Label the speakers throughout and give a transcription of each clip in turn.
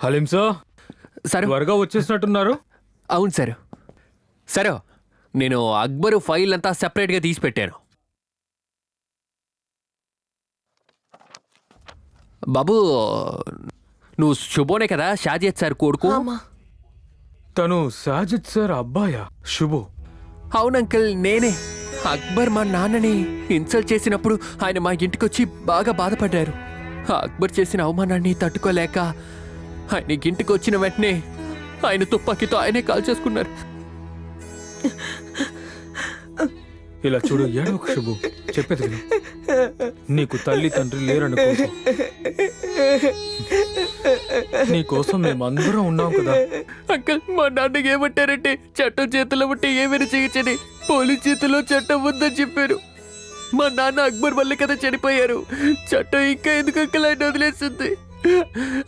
Speaker 1: Haleem sir,
Speaker 2: sir
Speaker 1: త్వరగా వచ్చేసినట్టున్నారు.
Speaker 2: అవును sir. సరే, నేను అక్బర్ ఫైల్ అంతా సెపరేట్గా తీసి పెట్టాను. బాబు, నువ్వు శుభోనే కదా, షాజిద్ సార్ కొడుకు?
Speaker 1: తను సాజిద్ సార్ అబ్బాయా శుభు?
Speaker 2: అవును అంకుల్, నేనే. అక్బర్ మా నాన్నని ఇన్సల్ట్ చేసినప్పుడు ఆయన మా ఇంటికొచ్చి బాగా బాధపడ్డారు. అక్బర్ చేసిన అవమానాన్ని తట్టుకోలేక ఆయన ఇంటికి వచ్చిన వెంటనే ఆయన తుపాకీతో ఆయనే కాల్ చేసుకున్నారు.
Speaker 1: ఇలా చూడు, ఏడవకు శుభు, చెప్పేది విను. నీకు తల్లి తండ్రి లేరనుకో, నీకోసం మేమందరం ఉన్నాం కదా.
Speaker 2: అంకుల్, మా నాన్నకి ఏమంటారంటే చట్టం చేతిలో ఉంటే ఏమైనా చేయొచ్చని, పోలీస్ చేతిలో చట్టం ఉందని చెప్పారు. మా నాన్న అక్బర్ వల్ల కదా చనిపోయారు. చట్టం ఇంకా ఎందుకు అంకుల్ ఆయన వదిలేసింది?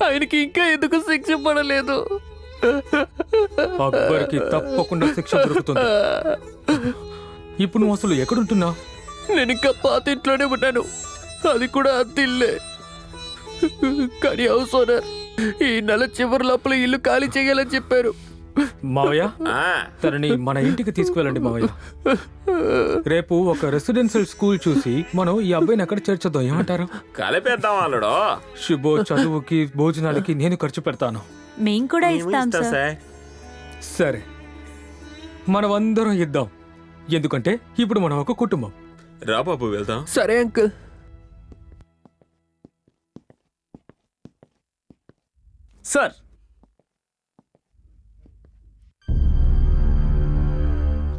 Speaker 2: ఆయనకి ఇంకా ఎందుకు శిక్ష పడలేదు?
Speaker 1: అక్బర్కి తప్పకుండా శిక్ష దొరుకుతుంది. ఇప్పుడు నువ్వు అసలు ఎక్కడుంటున్నావు?
Speaker 2: నేను ఇంకా పాత ఇంట్లోనే ఉన్నాను, అది కూడా అద్దిల్లే. కానీ హౌస్ ఓనర్ ఈ నెల చివరి లోపల ఇల్లు ఖాళీ చేయాలని చెప్పారు.
Speaker 1: మావయ్య, తనని మన ఇంటికి తీసుకువెళ్ళండి మావయ్య. రేపు ఒక రెసిడెన్షియల్ స్కూల్ చూసి మనం ఈ అబ్బాయిని అక్కడ చేర్చుదాం, ఏమంటారు?
Speaker 3: కలిపేద్దాం అల్లుడు.
Speaker 1: శుభో చదువుకి భోజనాలకి నేను ఖర్చు పెడతాను.
Speaker 4: మేం కూడా ఇస్తాం సార్.
Speaker 1: సరే, మనం అందరం ఇద్దాం, ఎందుకంటే ఇప్పుడు మనం ఒక కుటుంబం.
Speaker 3: రా బాబు, వెళ్దాం.
Speaker 2: సరే అంకుల్.
Speaker 5: సార్,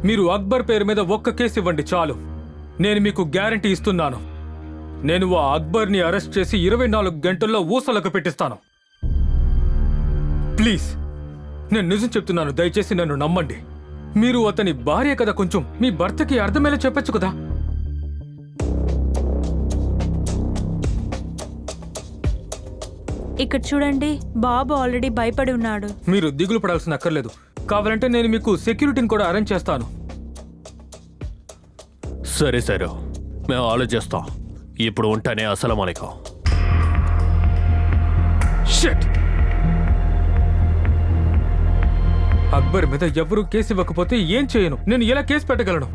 Speaker 1: మీరు అక్బర్ పేరు మీద ఒక్క కేసు ఇవ్వండి చాలు. నేను మీకు గ్యారంటీ ఇస్తున్నాను, నేను ఆ అక్బర్ని అరెస్ట్ చేసి 24 గంటల్లో ఊసలకు పెట్టిస్తాను. ప్లీజ్, నేను నిజం చెప్తున్నాను, దయచేసి నన్ను నమ్మండి. మీరు అతని భార్య కదా, కొంచెం మీ భర్తకి అర్థమయ్యేలా చెప్పొచ్చు కదా.
Speaker 4: ఇక్కడ చూడండి, బాబు ఆల్రెడీ భయపడి ఉన్నాడు.
Speaker 1: మీరు దిగులు పడాల్సిన అక్కర్లేదు. కావాలంటే నేను మీకు సెక్యూరిటీని కూడా అరేంజ్ చేస్తాను.
Speaker 2: సరే సరే, మేము ఆలోచిస్తాం. ఇప్పుడు ఉంటానే. అస్సలం అలైకుం.
Speaker 1: షిట్! అక్బర్ మీద ఎవరూ కేసు ఇవ్వకపోతే ఏం చేయను? నేను ఎలా కేసు పెట్టగలను?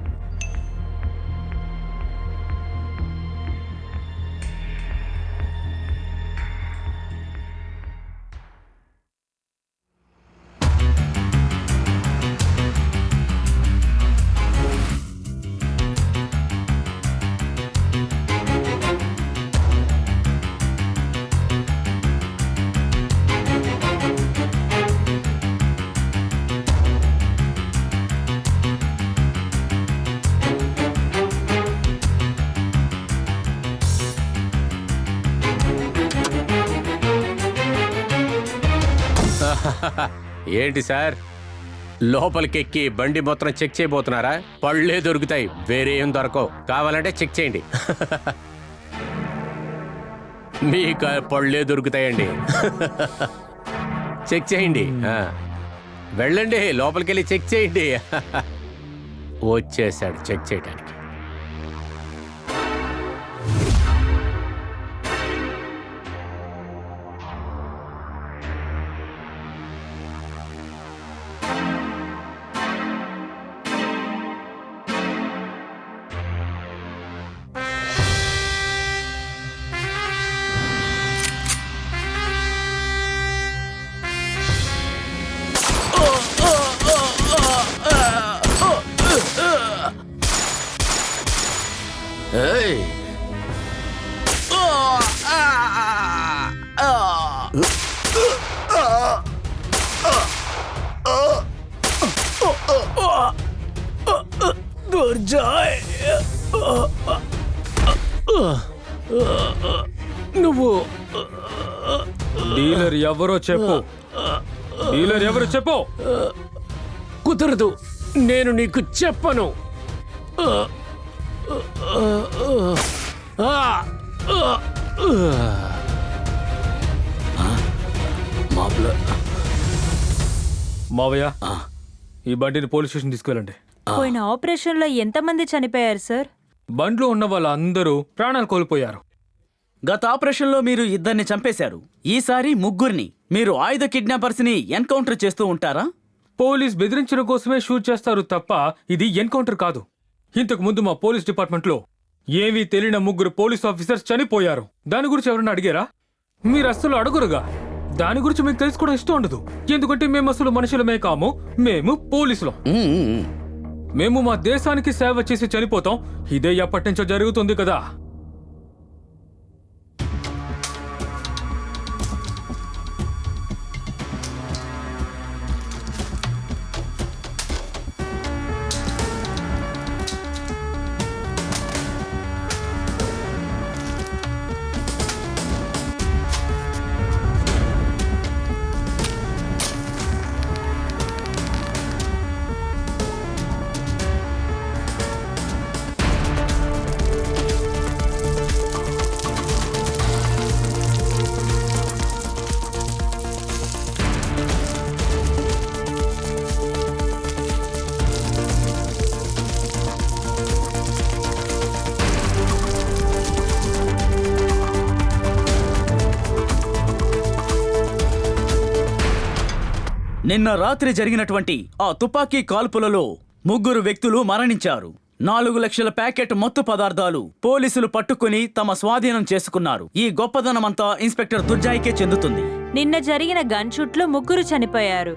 Speaker 6: ఏంటి సార్, లోపలికెక్కి బండి మొత్తం చెక్ చేయబోతున్నారా? పళ్ళే దొరుకుతాయి, వేరే ఏం దొరకవు. కావాలంటే చెక్ చేయండి. మీకు పళ్ళే దొరుకుతాయండి. చెక్ చేయండి. వెళ్ళండి, లోపలికెళ్ళి చెక్ చేయండి. వచ్చేసాడు చెక్ చేయడానికి. నువ్వు
Speaker 1: డీలర్ ఎవరో చెప్పు. డీలర్ ఎవరో చెప్పు.
Speaker 6: కుదరదు, నేను నీకు చెప్పను.
Speaker 1: మావయ్య, ఈ బండిని పోలీస్ స్టేషన్ తీసుకెళ్ళండి.
Speaker 4: పోయిన ఆపరేషన్లో ఎంతమంది చనిపోయారు సార్?
Speaker 1: బండ్లో ఉన్న వాళ్ళందరూ ప్రాణాలు కోల్పోయారు.
Speaker 5: గత ఆపరేషన్లో మీరు ఇద్దరిని చంపేశారు. ఈసారి ముగ్గురిని. మీరు ఆయుధ కిడ్నాపర్స్ ని ఎన్కౌంటర్ చేస్తూ ఉంటారా?
Speaker 1: పోలీస్ బెదిరించడం కోసమే షూట్ చేస్తారు తప్ప ఇది ఎన్కౌంటర్ కాదు. ఇంతకు ముందు మా పోలీస్ డిపార్ట్మెంట్లో ఏమీ తెలియని 3 పోలీస్ ఆఫీసర్స్ చనిపోయారు. దాని గురించి ఎవరన్నా అడిగారా? మీరు అస్సలు అడుగురుగా. దాని గురించి మీకు తెలుసుకోవడం ఇష్టం ఉండదు. ఎందుకంటే మేము అసలు మనుషులమే కాము, మేము పోలీసులం. మేము మా దేశానికి సేవ చేసి చనిపోతాం. ఇదే ఎప్పటి నుంచో జరుగుతుంది కదా.
Speaker 5: నిన్న రాత్రి జరిగినటువంటి ఆ తుపాకీ కాల్పులలో 3 వ్యక్తులు మరణించారు. 4 లక్షల ప్యాకెట్ మత్తు పదార్థాలు పోలీసులు పట్టుకుని తమ స్వాధీనం చేసుకున్నారు. ఈ గొప్పదనమంతా ఇన్స్పెక్టర్ దుర్జాయికే చెందుతుంది.
Speaker 4: నిన్న జరిగిన గన్ షూట్లో 3 చనిపోయారు.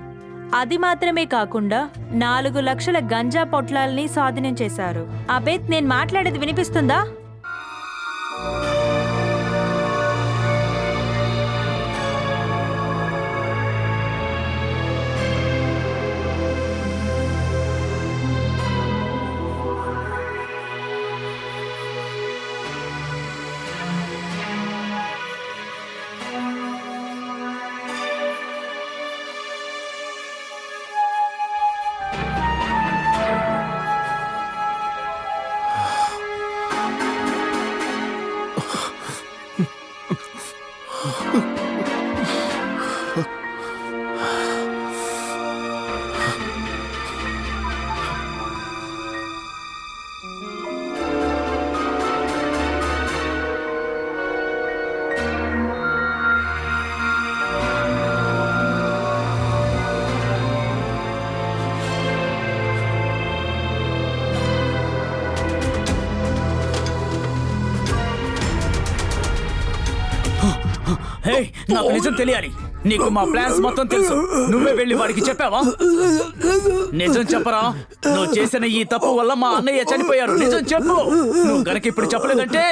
Speaker 4: అది మాత్రమే కాకుండా 4 లక్షల గంజా పొట్లాల్ని స్వాధీనం చేశారు. అబేత్, నేను మాట్లాడేది వినిపిస్తుందా?
Speaker 5: హే, నాకు నిజం తెలియాలి. నీకు మా ప్లాన్స్ మొత్తం తెలుసు. నువ్వే వెళ్ళి వాడికి చెప్పావా? నిజం చెప్పరా. నువ్వు చేసిన ఈ తప్పు వల్ల మా అన్నయ్య చనిపోయారు. నిజం చెప్పు. నువ్వు గనక ఇప్పుడు చెప్పలేదంటే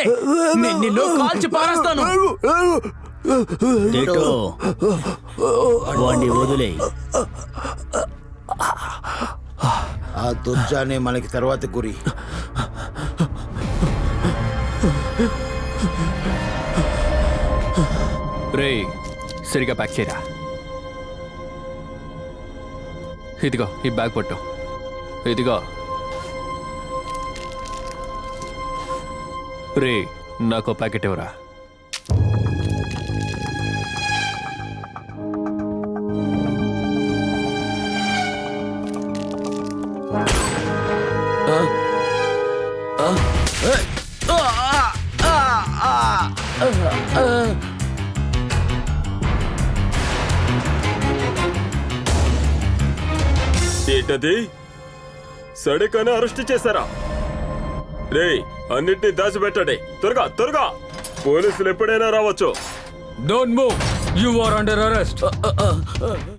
Speaker 5: నిన్ను కాల్చి పారేస్తాను. వాడిని వదిలే.
Speaker 7: ఆ దుర్జానే మనకి తర్వాత గురి.
Speaker 2: రే, సరిగా ప్యాక్ చేయరా. ఇదిగో ఈ బ్యాగ్ పట్టు. ఇదిగో రే, నాకు ప్యాకెట్ ఇవ్వరా.
Speaker 3: ఏంటది? సడకని అరెస్ట్ చేశారా? రే, అన్నిటినీ దాచిపెట్టండి. త్వరగా త్వరగా. పోలీసులు ఎప్పుడైనా రావచ్చు.
Speaker 1: Don't move. You are under arrest.